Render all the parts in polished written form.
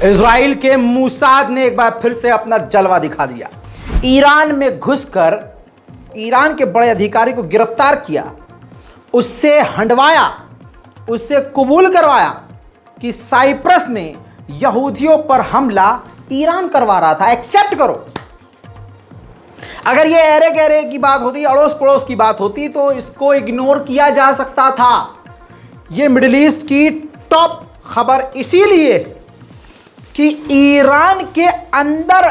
Israel के मूसाद ने एक बार फिर से अपना जलवा दिखा दिया। ईरान में घुसकर ईरान के बड़े अधिकारी को गिरफ्तार किया, उससे हंडवाया, उससे कबूल करवाया कि साइप्रस में यहूदियों पर हमला ईरान करवा रहा था। एक्सेप्ट करो। अगर ये अरे गहरे की बात होती, अड़ोस पड़ोस की बात होती, तो इसको इग्नोर किया जा सकता था। ये मिडिल ईस्ट की टॉप खबर इसीलिए कि ईरान के अंदर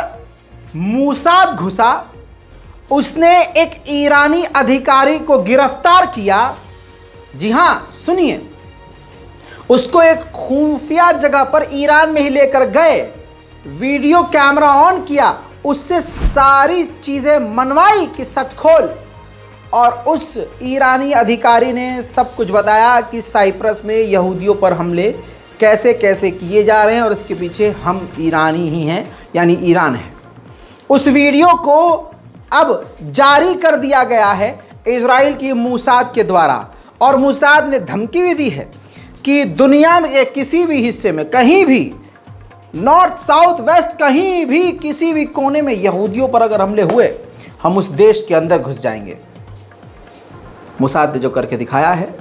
मूसाद घुसा, उसने एक ईरानी अधिकारी को गिरफ्तार किया। जी हां, सुनिए, उसको एक खुफिया जगह पर ईरान में ही लेकर गए, वीडियो कैमरा ऑन किया, उससे सारी चीजें मनवाई कि सच खोल, और उस ईरानी अधिकारी ने सब कुछ बताया कि साइप्रस में यहूदियों पर हमले कैसे कैसे किए जा रहे हैं और इसके पीछे हम ईरानी ही हैं, यानी ईरान है। उस वीडियो को अब जारी कर दिया गया है इजराइल की मूसाद के द्वारा, और मूसाद ने धमकी भी दी है कि दुनिया में किसी भी हिस्से में, कहीं भी, नॉर्थ साउथ वेस्ट, कहीं भी किसी भी कोने में यहूदियों पर अगर हमले हुए, हम उस देश के अंदर घुस जाएंगे। मूसाद ने जो करके दिखाया है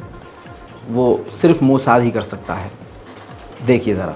वो सिर्फ मूसाद ही कर सकता है। देखिए ज़रा।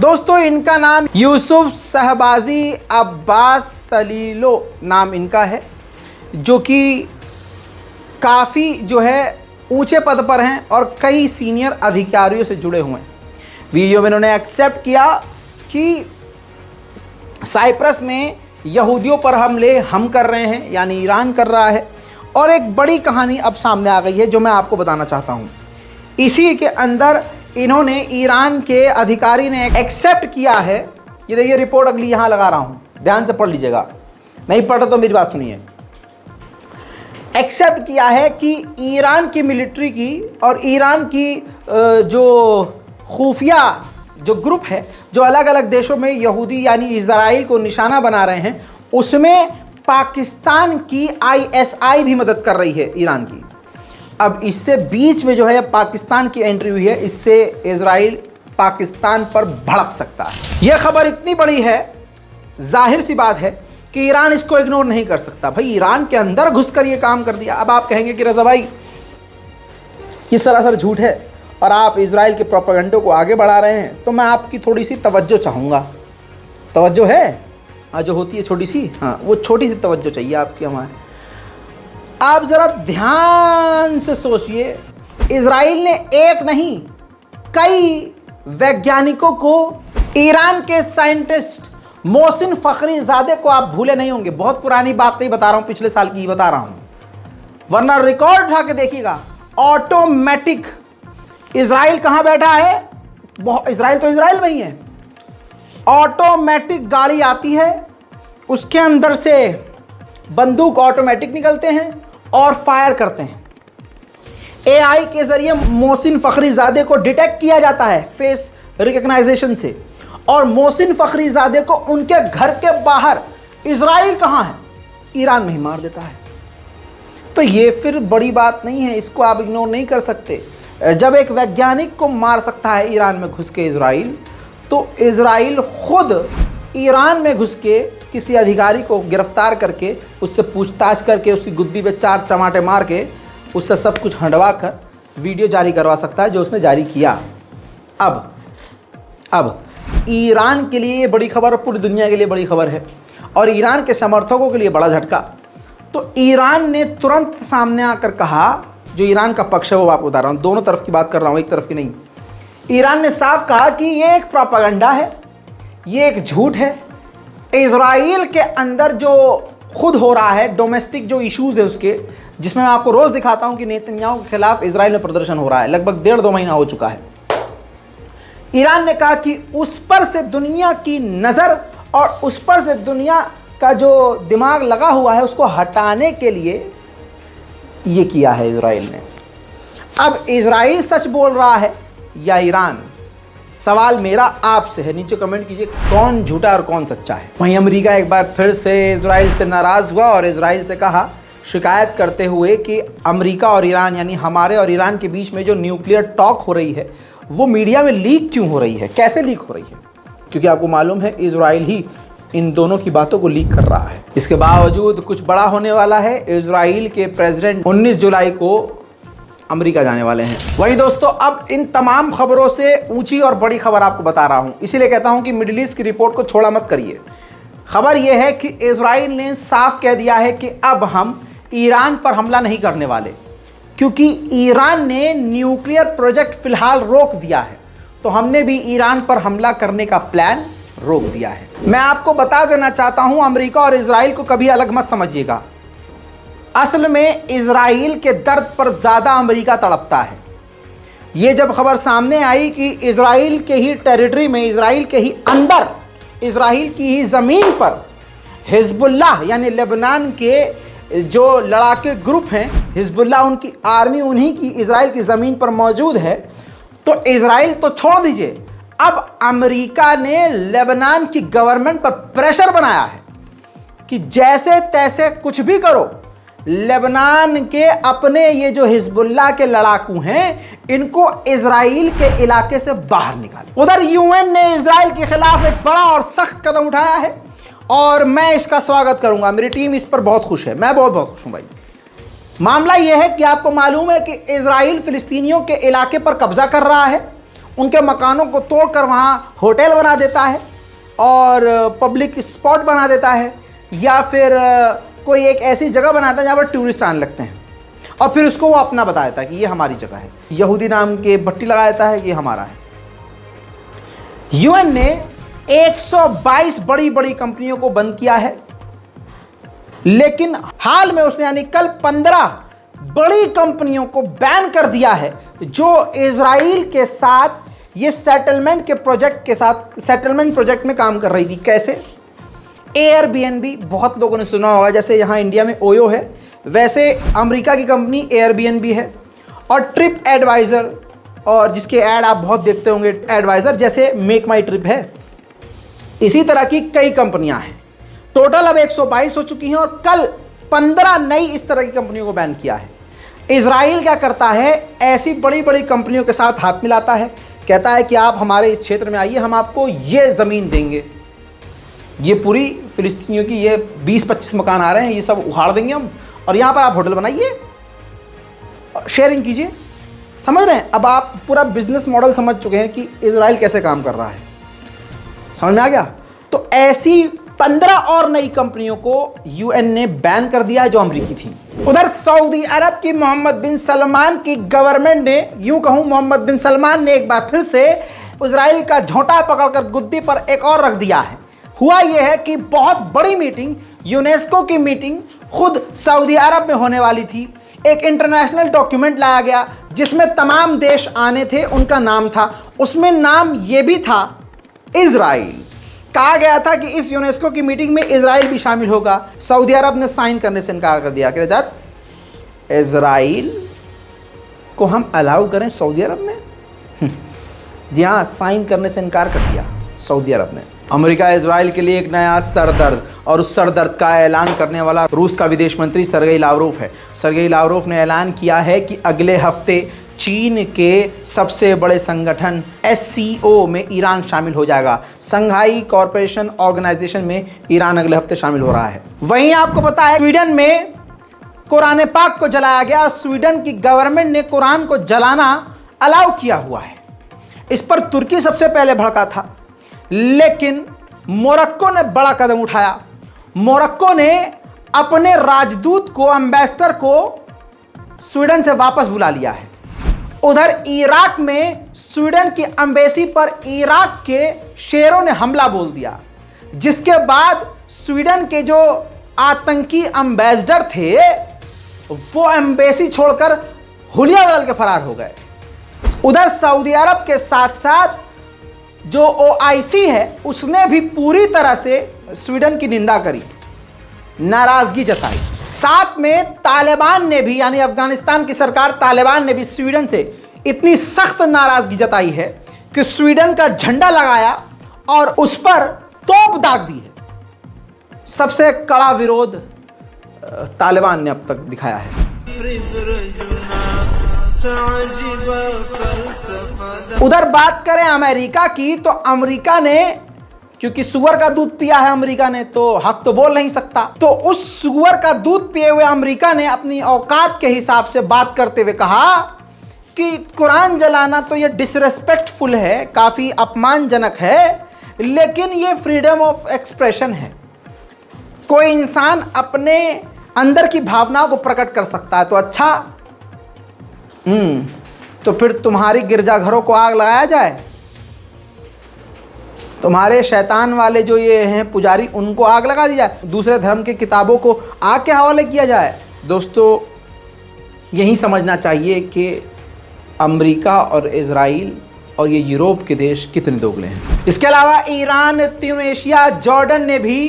दोस्तों, इनका नाम यूसुफ शहबाजी अब्बास सलीलो नाम इनका है, जो कि काफ़ी जो है ऊंचे पद पर हैं और कई सीनियर अधिकारियों से जुड़े हुए हैं। वीडियो में इन्होंने एक्सेप्ट किया कि साइप्रस में यहूदियों पर हमले हम कर रहे हैं, यानी ईरान कर रहा है। और एक बड़ी कहानी अब सामने आ गई है जो मैं आपको बताना चाहता हूँ। इसी के अंदर इन्होंने, ईरान के अधिकारी ने एक्सेप्ट किया है। ये देखिए रिपोर्ट अगली यहाँ लगा रहा हूँ, ध्यान से पढ़ लीजिएगा, नहीं पढ़ा तो मेरी बात सुनिए। एक्सेप्ट किया है कि ईरान की मिलिट्री की और ईरान की जो खुफिया जो ग्रुप है, जो अलग अलग देशों में यहूदी यानी इजराइल को निशाना बना रहे हैं, उसमें पाकिस्तान की ISI भी मदद कर रही है ईरान की। अब इससे बीच में जो है पाकिस्तान की एंट्री हुई है, इससे इजराइल पाकिस्तान पर भड़क सकता है। यह खबर इतनी बड़ी है, जाहिर सी बात है कि ईरान इसको इग्नोर नहीं कर सकता। भाई, ईरान के अंदर घुसकर ये काम कर दिया। अब आप कहेंगे कि रज़ा भाई ये सरासर झूठ है और आप इजराइल के प्रोपेगेंडो को आगे बढ़ा रहे हैं, तो मैं आपकी थोड़ी सी तवज्जो चाहूँगा। तवज्जो है, हाँ, जो होती है छोटी सी, हाँ, वो छोटी सी तवज्जो चाहिए आपकी हमारे। आप ज़रा ध्यान से सोचिए, इजराइल ने एक नहीं कई वैज्ञानिकों को, ईरान के साइंटिस्ट मोहसिन फ़खरीज़ादे को आप भूले नहीं होंगे। बहुत पुरानी बात नहीं बता रहा हूँ, पिछले साल की ही बता रहा हूँ, वरना रिकॉर्ड उठा के देखिएगा। ऑटोमेटिक इजराइल कहाँ बैठा है? इजराइल तो इजराइल में ही है। ऑटोमेटिक गाड़ी आती है, उसके अंदर से बंदूक ऑटोमेटिक निकलते हैं और फायर करते हैं। AI के ज़रिए मोहसिन फ़खरीज़ादे को डिटेक्ट किया जाता है फेस रिकग्नाइजेशन से, और मोहसिन फ़खरीज़ादे को उनके घर के बाहर, इजराइल कहाँ है? ईरान में ही मार देता है। तो ये फिर बड़ी बात नहीं है, इसको आप इग्नोर नहीं कर सकते। जब एक वैज्ञानिक को मार सकता है ईरान में घुस के इजराइल, तो इजराइल खुद ईरान में घुस के किसी अधिकारी को गिरफ्तार करके, उससे पूछताछ करके, उसकी गुद्दी पे 4 चमाटे मार के, उससे सब कुछ हंडवा कर वीडियो जारी करवा सकता है, जो उसने जारी किया। अब ईरान के लिए ये बड़ी खबर और पूरी दुनिया के लिए बड़ी खबर है और ईरान के समर्थकों के लिए बड़ा झटका। तो ईरान ने तुरंत सामने आकर कहा, जो ईरान का पक्ष है वो आपको बता रहा हूँ, दोनों तरफ की बात कर रहा हूँ, एक तरफ की नहीं। ईरान ने साफ कहा कि ये एक प्रोपेगेंडा है, ये एक झूठ है। इजराइल के अंदर जो खुद हो रहा है, डोमेस्टिक जो इश्यूज है उसके, जिसमें मैं आपको रोज दिखाता हूं कि नेतन्याहू के खिलाफ इजराइल में प्रदर्शन हो रहा है, लगभग 1.5-2 महीना हो चुका है। ईरान ने कहा कि उस पर से दुनिया की नजर और उस पर से दुनिया का जो दिमाग लगा हुआ है उसको हटाने के लिए ये किया है इजराइल ने। अब इजराइल सच बोल रहा है या ईरान? सवाल मेरा आपसे है, नीचे कमेंट कीजिए कौन झूठा और कौन सच्चा है। वहीं अमेरिका एक बार फिर से इजराइल से नाराज हुआ और इजराइल से कहा, शिकायत करते हुए कि अमेरिका और ईरान यानी हमारे और ईरान के बीच में जो न्यूक्लियर टॉक हो रही है वो मीडिया में लीक क्यों हो रही है, कैसे लीक हो रही है? क्योंकि आपको मालूम है इजराइल ही इन दोनों की बातों को लीक कर रहा है। इसके बावजूद कुछ बड़ा होने वाला है। इजराइल के प्रेसिडेंट 19 जुलाई को अमेरिका जाने वाले हैं। वही दोस्तों, अब इन तमाम खबरों से ऊंची और बड़ी खबर आपको बता रहा हूं, इसीलिए कहता हूं कि मिडिल ईस्ट की रिपोर्ट को छोड़ा मत करिए। खबर यह है कि इजराइल ने साफ कह दिया है कि अब हम ईरान पर हमला नहीं करने वाले, क्योंकि ईरान ने न्यूक्लियर प्रोजेक्ट फिलहाल रोक दिया है, तो हमने भी ईरान पर हमला करने का प्लान रोक दिया है। मैं आपको बता देना चाहता हूं, अमेरिका और इजराइल को कभी अलग मत समझिएगा। असल में इजराइल के दर्द पर ज्यादा अमेरिका तड़पता है। ये जब खबर सामने आई कि इजराइल के ही टेरिटरी में, इजराइल के ही अंदर, इजराइल की ही ज़मीन पर हिजबुल्लाह यानी लेबनान के जो लड़ाके ग्रुप हैं, हिजबुल्लाह उनकी आर्मी उन्हीं की इजराइल की ज़मीन पर मौजूद है, तो इजराइल तो छोड़ दीजिए, अब अमेरिका ने लेबनान की गवर्नमेंट पर प्रेशर बनाया है कि जैसे तैसे कुछ भी करो, लेबनान के अपने ये जो हिजबुल्लाह के लड़ाकू हैं इनको इजराइल के इलाके से बाहर निकाले। उधर यूएन ने इजराइल के खिलाफ एक बड़ा और सख्त कदम उठाया है और मैं इसका स्वागत करूंगा। मेरी टीम इस पर बहुत खुश है, मैं बहुत खुश हूं भाई। मामला यह है कि आपको मालूम है कि इजराइल फिलिस्तीनियों के इलाके पर कब्जा कर रहा है, उनके मकानों को तोड़कर वहां होटल बना देता है और पब्लिक स्पॉट बना देता है, या फिर कोई एक ऐसी जगह बनाता है जहाँ पर टूरिस्ट आने लगते हैं और फिर उसको वो अपना बता देता है कि ये हमारी जगह है, यहूदी नाम के भट्टी लगा देता है, ये हमारा है। यूएन ने 122 बड़ी बड़ी कंपनियों को बंद किया है, लेकिन हाल में उसने यानी कल 15 बड़ी कंपनियों को बैन कर दिया है जो इजराइल के साथ ये सेटलमेंट प्रोजेक्ट में काम कर रही थी। कैसे? एयरबीएनबी, बहुत लोगों ने सुना होगा, जैसे यहाँ इंडिया में ओयो है, वैसे अमेरिका की कंपनी एयरबीएनबी है, और ट्रिप एडवाइज़र, और जिसके ऐड आप बहुत देखते होंगे, एडवाइज़र जैसे मेक माई ट्रिप है, इसी तरह की कई कंपनियां हैं। टोटल अब 122 हो चुकी हैं और कल 15 नई इस तरह की कंपनियों को बैन किया है। इजराइल क्या करता है, ऐसी बड़ी बड़ी कंपनियों के साथ हाथ मिलाता है, कहता है कि आप हमारे इस क्षेत्र में आइए, हम आपको ये ज़मीन देंगे, ये पूरी फिलिस्तीनियों की ये 20-25 मकान आ रहे हैं, ये सब उखाड़ देंगे हम, और यहाँ पर आप होटल बनाइए, शेयरिंग कीजिए। समझ रहे हैं? अब आप पूरा बिजनेस मॉडल समझ चुके हैं कि इजराइल कैसे काम कर रहा है। समझ में आ गया? तो ऐसी 15 और नई कंपनियों को यूएन ने बैन कर दिया है जो अमेरिकी थी। उधर सऊदी अरब की मोहम्मद बिन सलमान की गवर्नमेंट ने, यूं कहूं मोहम्मद बिन सलमान ने एक बार फिर से इजराइल का झोंटा पकड़कर गुद्दी पर एक और रख दिया है। हुआ यह है कि बहुत बड़ी मीटिंग, यूनेस्को की मीटिंग खुद सऊदी अरब में होने वाली थी। एक इंटरनेशनल डॉक्यूमेंट लाया गया जिसमें तमाम देश आने थे, उनका नाम था, उसमें नाम यह भी था इजराइल। कहा गया था कि इस यूनेस्को की मीटिंग में इजराइल भी शामिल होगा। सऊदी अरब ने साइन करने से इनकार कर दिया कि यार इजराइल को हम अलाउ करें सऊदी अरब में। जी हाँ, साइन करने से इनकार कर दिया सऊदी अरब ने। अमेरिका इजराइल के लिए एक नया सरदर्द, और उस सरदर्द का ऐलान करने वाला रूस का विदेश मंत्री सर्गेई लावरोव है। सर्गेई लावरोव ने ऐलान किया है कि अगले हफ्ते चीन के सबसे बड़े संगठन SCO में ईरान शामिल हो जाएगा। संघाई कॉरपोरेशन ऑर्गेनाइजेशन में ईरान अगले हफ्ते शामिल हो रहा है। वहीं आपको पता है स्वीडन में कुरान पाक को जलाया गया। स्वीडन की गवर्नमेंट ने कुरान को जलाना अलाउ किया हुआ है। इस पर तुर्की सबसे पहले भड़का था, लेकिन मोरक्को ने बड़ा कदम उठाया। मोरक्को ने अपने राजदूत को, एम्बेसडर को स्वीडन से वापस बुला लिया है। उधर इराक में स्वीडन की एम्बेसी पर इराक के शेरों ने हमला बोल दिया, जिसके बाद स्वीडन के जो आतंकी एम्बेसडर थे वो एम्बेसी छोड़कर हुलिया बदल के फरार हो गए। उधर सऊदी अरब के साथ साथ जो OIC है उसने भी पूरी तरह से स्वीडन की निंदा करी, नाराजगी जताई। साथ में तालिबान ने भी, यानी अफगानिस्तान की सरकार तालिबान ने भी स्वीडन से इतनी सख्त नाराजगी जताई है कि स्वीडन का झंडा लगाया और उस पर तोप दाग दी है। सबसे कड़ा विरोध तालिबान ने अब तक दिखाया है। उधर बात करें अमेरिका की, तो अमेरिका ने, क्योंकि सुअर का दूध पिया है अमेरिका ने, तो हक तो बोल नहीं सकता, तो उस सुअर का दूध पिए हुए अमेरिका ने अपनी औकात के हिसाब से बात करते हुए कहा कि कुरान जलाना तो ये डिसरेस्पेक्टफुल है, काफ़ी अपमानजनक है, लेकिन ये फ्रीडम ऑफ एक्सप्रेशन है। कोई इंसान अपने अंदर की भावनाओं को प्रकट कर सकता है। तो अच्छा, तो फिर तुम्हारी गिरजाघरों को आग लगाया जाए, तुम्हारे शैतान वाले जो ये हैं पुजारी, उनको आग लगा दी जाए, दूसरे धर्म की किताबों को आग के हवाले किया जाए। दोस्तों, यही समझना चाहिए कि अमेरिका और इजराइल और ये यूरोप के देश कितने दोगले हैं। इसके अलावा ईरान, ट्यूनीशिया, जॉर्डन ने भी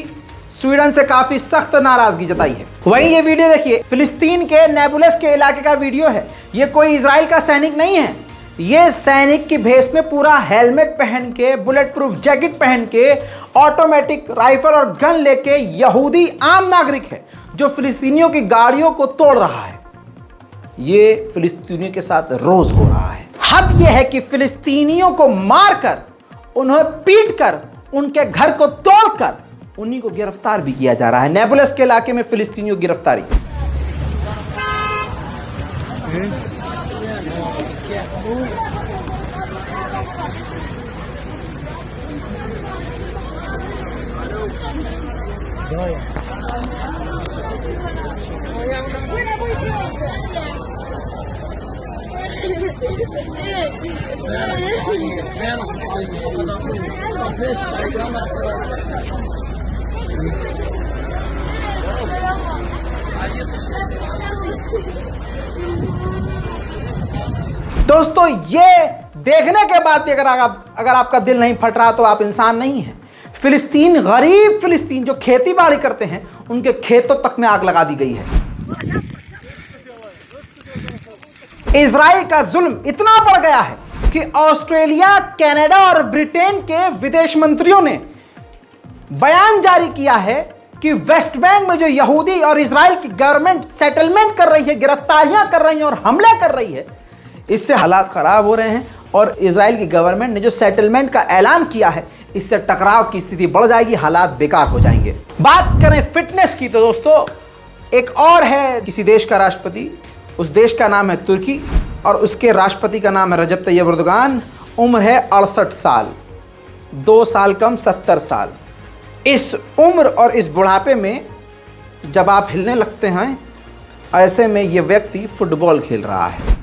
स्वीडन से काफी सख्त नाराजगी जताई है। वहीं ये वीडियो देखिए, फिलिस्तीन के नेबुलस के इलाके का वीडियो है। ये कोई इजराइल का सैनिक नहीं है, ये सैनिक की भेष में पूरा हेलमेट पहन के, बुलेट प्रूफ जैकेट पहन के, ऑटोमेटिक राइफल और गन लेके यहूदी आम नागरिक है जो फिलिस्तीनियों की गाड़ियों को तोड़ रहा है। ये फिलिस्तीनियों के साथ रोज हो रहा है। हद यह है कि फिलिस्तीनियों को मारकर, उन्हें पीटकर, उनके घर को तोड़कर उन्हीं को गिरफ्तार भी किया जा रहा है। नेबुलस के इलाके में फिलिस्तीनियों की गिरफ्तारी। दोस्तों, ये देखने के बाद भी अगर आपका दिल नहीं फट रहा तो आप इंसान नहीं हैं। फिलिस्तीन, गरीब फिलिस्तीन जो खेती बाड़ी करते हैं, उनके खेतों तक में आग लगा दी गई है। इजराइल का जुल्म इतना बढ़ गया है कि ऑस्ट्रेलिया, कनाडा और ब्रिटेन के विदेश मंत्रियों ने बयान जारी किया है कि वेस्ट बैंक में जो यहूदी और इजराइल की गवर्नमेंट सेटलमेंट कर रही है, गिरफ्तारियां कर रही है और हमले कर रही है, इससे हालात खराब हो रहे हैं। और इजराइल की गवर्नमेंट ने जो सेटलमेंट का ऐलान किया है, इससे टकराव की स्थिति बढ़ जाएगी, हालात बेकार हो जाएंगे। बात करें फिटनेस की, तो दोस्तों एक और है किसी देश का राष्ट्रपति, उस देश का नाम है तुर्की और उसके राष्ट्रपति का नाम है रजब तैयब एर्दोगान। उम्र है 68 साल, 2 साल कम 70 साल। इस उम्र और इस बुढ़ापे में जब आप हिलने लगते हैं, ऐसे में ये व्यक्ति फुटबॉल खेल रहा है।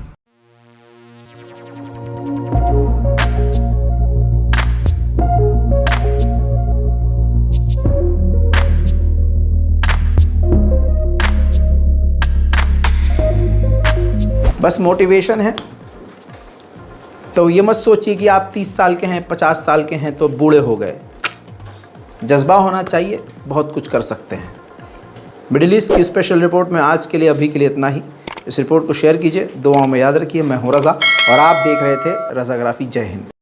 बस मोटिवेशन है, तो ये मत सोचिए कि आप 30 साल के हैं, 50 साल के हैं तो बूढ़े हो गए। जज्बा होना चाहिए, बहुत कुछ कर सकते हैं। मिडिल ईस्ट की स्पेशल रिपोर्ट में आज के लिए, अभी के लिए इतना ही। इस रिपोर्ट को शेयर कीजिए, दुआओं में याद रखिए। मैं हूं रज़ा और आप देख रहे थे रज़ाग्राफी। जय हिंद।